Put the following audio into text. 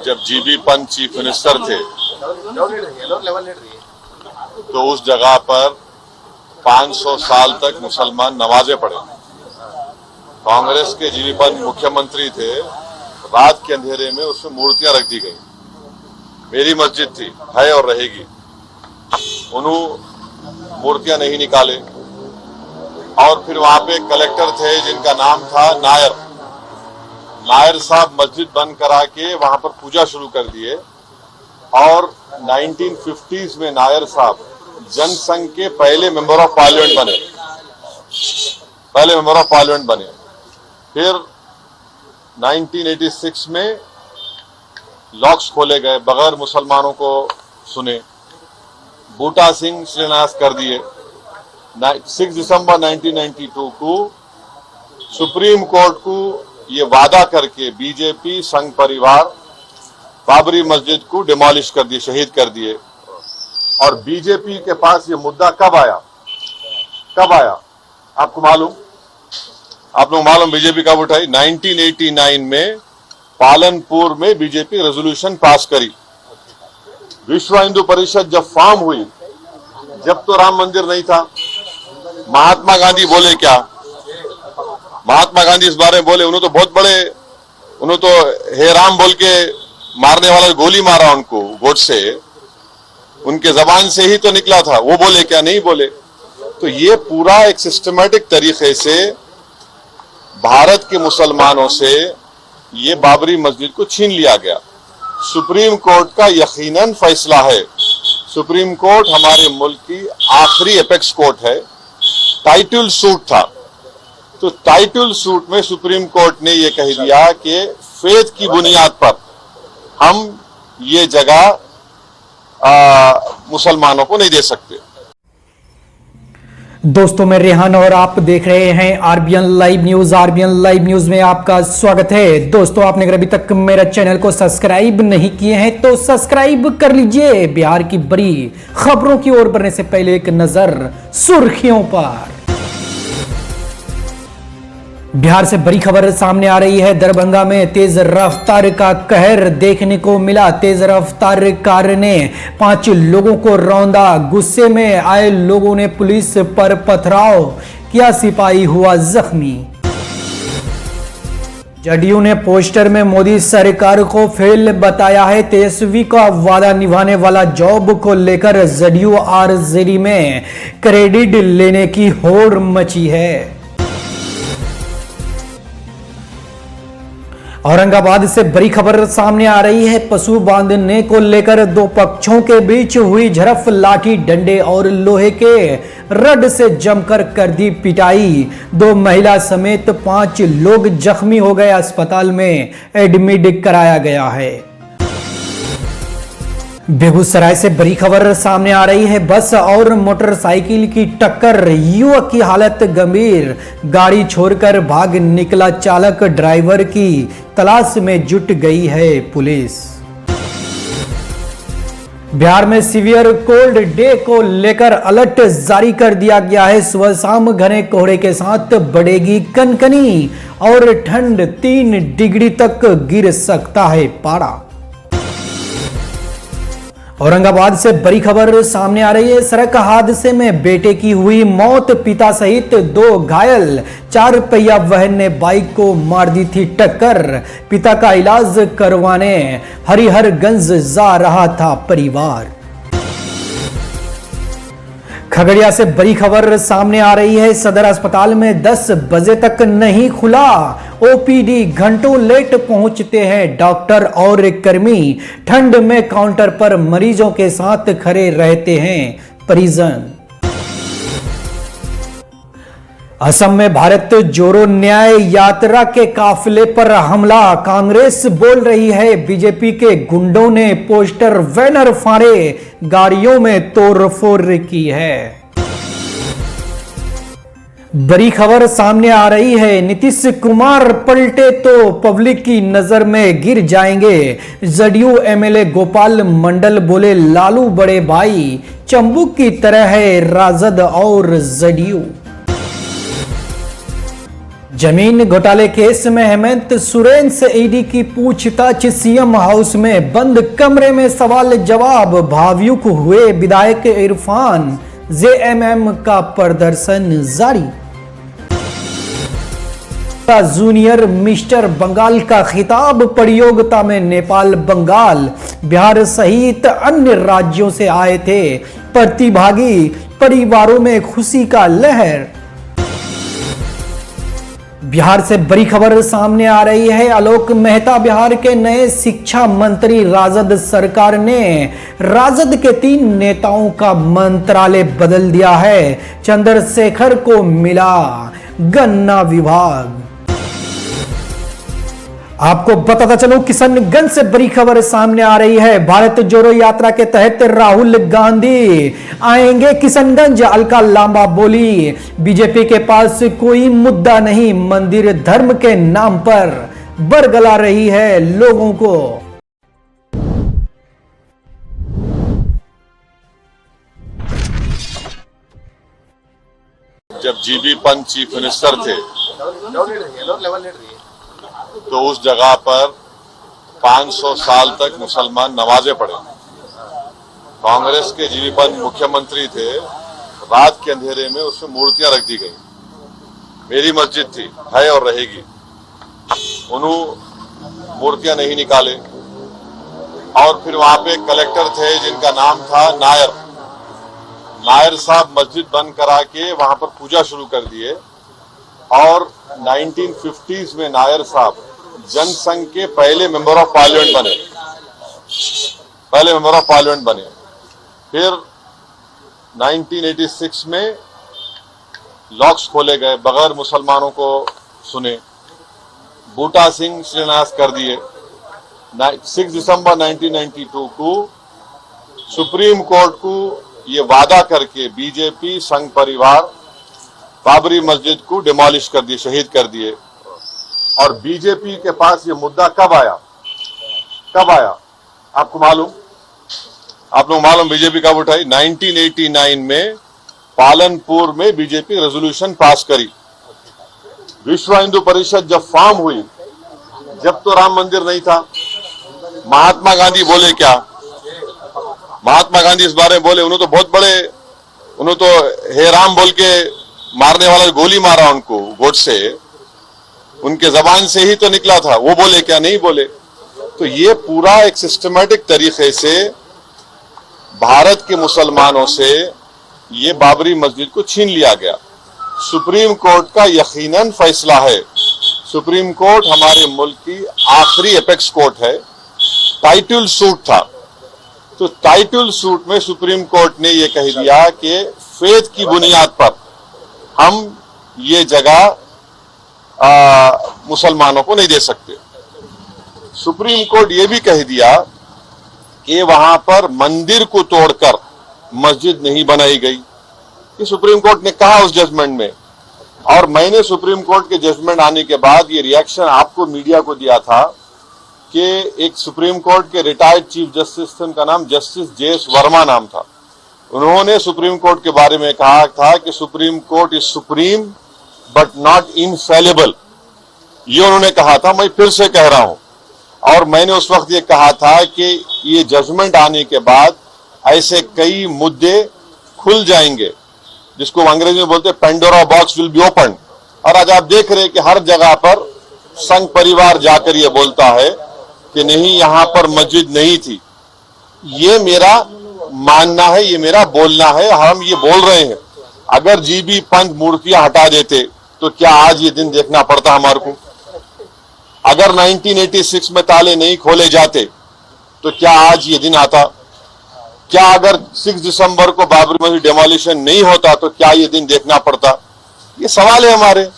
जब GB Pant chief minister थे तो उस जगह पर 500 साल तक मुसलमान नमाजें पढ़े। कांग्रेस के जीबी पंत मुख्यमंत्री थे, रात के अंधेरे में उसमें मूर्तियां रख दी गई। मेरी मस्जिद थी, है और रहेगी। उन्होंने मूर्तियां नहीं निकाले और फिर वहां पे कलेक्टर थे जिनका नाम था नायर। नायर साहब मस्जिद बंद करा के वहां पर पूजा शुरू कर दिए और 1950s में नायर साहब जनसंघ के पहले मेंबर ऑफ पार्लियामेंट बने। फिर 1986 में लॉक्स खोले गए, बगैर मुसलमानों को सुने। बूटा सिंह शिलान्यास कर दिए। 6 दिसंबर 1992 को सुप्रीम कोर्ट को ये वादा करके बीजेपी संघ परिवार बाबरी मस्जिद को डिमोलिश कर दिए, शहीद कर दिए। और बीजेपी के पास ये मुद्दा कब आया आपको मालूम? आप लोग मालूम बीजेपी कब उठाई? 1989 में पालनपुर में बीजेपी रेजोल्यूशन पास करी। विश्व हिंदू परिषद जब फॉर्म हुई, जब तो राम मंदिर नहीं था। महात्मा गांधी बोले क्या? महात्मा गांधी इस बारे में बोले, उन्होंने तो बहुत बड़े, उन्होंने तो हे राम बोल के मारने वाला गोली मारा उनको गोडसे, उनके जबान से ही तो निकला था। वो बोले क्या? नहीं बोले। तो ये पूरा एक सिस्टमैटिक तरीके से भारत के मुसलमानों से ये बाबरी मस्जिद को छीन लिया गया। सुप्रीम कोर्ट का यकीनन फैसला है। सुप्रीम कोर्ट हमारे मुल्क की आखिरी एपेक्स कोर्ट है। टाइटल सूट था, तो टाइटल सूट में सुप्रीम कोर्ट ने यह कह दिया कि फेथ की बुनियाद पर हम ये जगह मुसलमानों को नहीं दे सकते। दोस्तों, मैं रेहान और आप देख रहे हैं RBN live news. RBN live news में आपका स्वागत है। दोस्तों, आपने अगर अभी तक मेरा चैनल को सब्सक्राइब नहीं किए हैं तो सब्सक्राइब कर लीजिए। बिहार की बड़ी खबरों की ओर बढ़ने से पहले एक नजर सुर्खियों पर। बिहार से बड़ी खबर सामने आ रही है। दरभंगा में तेज रफ्तार का कहर देखने को मिला। तेज रफ्तार कार ने 5 लोगों को रौंदा। गुस्से में आए लोगों ने पुलिस पर पथराव किया, सिपाही हुआ जख्मी। जदयू ने पोस्टर में मोदी सरकार को फेल बताया है। तेजस्वी का वादा निभाने वाला जॉब को लेकर जदयू आरजेडी में क्रेडिट लेने की होड़ मची है। औरंगाबाद से बड़ी खबर सामने आ रही है। पशु बांधने को लेकर 2 पक्षों के बीच हुई झड़प। लाठी, डंडे और लोहे के रड से जमकर कर दी पिटाई। 2 महिला समेत 5 लोग जख्मी हो गए। अस्पताल में एडमिट कराया गया है। बेगूसराय से बड़ी खबर सामने आ रही है। बस और मोटरसाइकिल की टक्कर, युवक की हालत गंभीर। गाड़ी छोड़कर भाग निकला चालक। ड्राइवर की तलाश में जुट गई है पुलिस। बिहार में सीवियर कोल्ड डे को लेकर अलर्ट जारी कर दिया गया है। सुबह शाम घने कोहरे के साथ बढ़ेगी कनकनी और ठंड 3 डिग्री तक गिर सकता है पारा। औरंगाबाद से बड़ी खबर सामने आ रही है। सड़क हादसे में बेटे की हुई मौत, पिता सहित 2 घायल। 4 पहिया वाहन ने बाइक को मार दी थी टक्कर। पिता का इलाज करवाने हरिहरगंज जा रहा था परिवार। खगड़िया से बड़ी खबर सामने आ रही है। सदर अस्पताल में 10 बजे तक नहीं खुला। ओपीडी घंटों लेट पहुंचते हैं डॉक्टर और कर्मी। ठंड में काउंटर पर मरीजों के साथ खड़े रहते हैं परिजन। असम में भारत जोड़ो न्याय यात्रा के काफिले पर हमला। कांग्रेस बोल रही है बीजेपी के गुंडों ने पोस्टर बैनर फाड़े, गाड़ियों में तोड़फोड़ की है। बड़ी खबर सामने आ रही है। नीतीश कुमार पलटे तो पब्लिक की नजर में गिर जाएंगे। जदयू एमएलए गोपाल मंडल बोले लालू बड़े भाई, चंबुक की तरह है राजद और जदयू। जमीन घोटाले केस में हेमंत सोरेन से ईडी की पूछताछ, सीएम हाउस में बंद कमरे में सवाल जवाब, भावुक हुए विधायक इरफान, जेएमएम का प्रदर्शन जारी। जूनियर मिस्टर बंगाल का खिताब, प्रतियोगिता में नेपाल, बंगाल, बिहार सहित अन्य राज्यों से आए थे प्रतिभागी, परिवारों में खुशी का लहर। बिहार से बड़ी खबर सामने आ रही है। आलोक मेहता बिहार के नए शिक्षा मंत्री। राजद सरकार ने राजद के 3 नेताओं का मंत्रालय बदल दिया है। चंद्रशेखर को मिला गन्ना विभाग। आपको बताता चलो, किशनगंज से बड़ी खबर सामने आ रही है। भारत जोड़ो यात्रा के तहत राहुल गांधी आएंगे किशनगंज। अलका लांबा बोली, बीजेपी के पास कोई मुद्दा नहीं, मंदिर धर्म के नाम पर बरगला रही है लोगों को। जब जीबी पंत चीफ मिनिस्टर थे तो उस जगह पर 500 साल तक मुसलमान नमाजें पढ़े। कांग्रेस के जीबी पंत मुख्यमंत्री थे, रात के अंधेरे में उसमें मूर्तियां रख दी गई। मेरी मस्जिद थी, है और रहेगी। उन्होंने मूर्तियां नहीं निकाले। और फिर वहां पे कलेक्टर थे जिनका नाम था नायर। नायर साहब मस्जिद बंद करा के वहां पर पूजा शुरू कर दिए। और 1950s में नायर साहब जनसंघ के पहले मेंबर ऑफ पार्लियामेंट बने। फिर 1986 में लॉक्स खोले गए, बगैर मुसलमानों को सुने। बूटा सिंह शिलान्यास कर दिए। 6 दिसंबर 1992 को सुप्रीम कोर्ट को ये वादा करके बीजेपी संघ परिवार बाबरी मस्जिद को डिमोलिश कर दिए, शहीद कर दिए। और बीजेपी के पास ये मुद्दा कब आया? आपको मालूम? आप लोग मालूम बीजेपी कब उठाई? 1989 में पालनपुर में बीजेपी रेजोल्यूशन पास करी। विश्व हिंदू परिषद जब फॉर्म हुई, जब तो राम मंदिर नहीं था। महात्मा गांधी बोले क्या? महात्मा गांधी इस बारे में बोले, उन्होंने तो बहुत बड़े, उन्होंने तो हे राम बोल के मारने वाला गोली मारा उनको गोडसे, उनके जबान से ही तो निकला था। वो बोले क्या? नहीं बोले। तो ये पूरा एक सिस्टमैटिक तरीके से भारत के मुसलमानों से ये बाबरी मस्जिद को छीन लिया गया। सुप्रीम कोर्ट का यकीनन फैसला है। सुप्रीम कोर्ट हमारे मुल्क की आखिरी एपेक्स कोर्ट है। टाइटल सूट था, तो टाइटल सूट में सुप्रीम कोर्ट ने यह कह दिया कि फेथ की बुनियाद पर हम ये जगह मुसलमानों को नहीं दे सकते। सुप्रीम कोर्ट ये भी कह दिया कि वहां पर मंदिर को तोड़कर मस्जिद नहीं बनाई गई। ये सुप्रीम कोर्ट ने कहा उस जजमेंट में। और मैंने सुप्रीम कोर्ट के जजमेंट आने के बाद ये रिएक्शन आपको मीडिया को दिया था कि एक सुप्रीम कोर्ट के रिटायर्ड चीफ जस्टिस थे, उनका नाम जस्टिस जेएस वर्मा नाम था। उन्होंने सुप्रीम कोर्ट के बारे में कहा था कि supreme court is supreme but not infallible. ये उन्होंने कहा था, मैं फिर से कह रहा हूं। और मैंने उस वक्त ये कहा था कि ये जजमेंट आने के बाद ऐसे कई मुद्दे खुल जाएंगे, जिसको अंग्रेजी में बोलते हैं Pandora box will be open. और आज आप देख रहे हैं कि हर जगह पर संघ परिवार जाकर ये बोलता है कि नहीं, यहां पर मस्जिद नहीं थी। ये मेरा मानना है, ये मेरा बोलना है, हम ये बोल रहे हैं। अगर जीबी पंत मूर्तियां हटा देते तो क्या आज ये दिन देखना पड़ता हमारे को? अगर 1986 में ताले नहीं खोले जाते तो क्या आज ये दिन आता? क्या अगर 6 दिसंबर को बाबरी मस्जिद डेमोलिशन नहीं होता तो क्या ये दिन देखना पड़ता? ये सवाल है हमारे।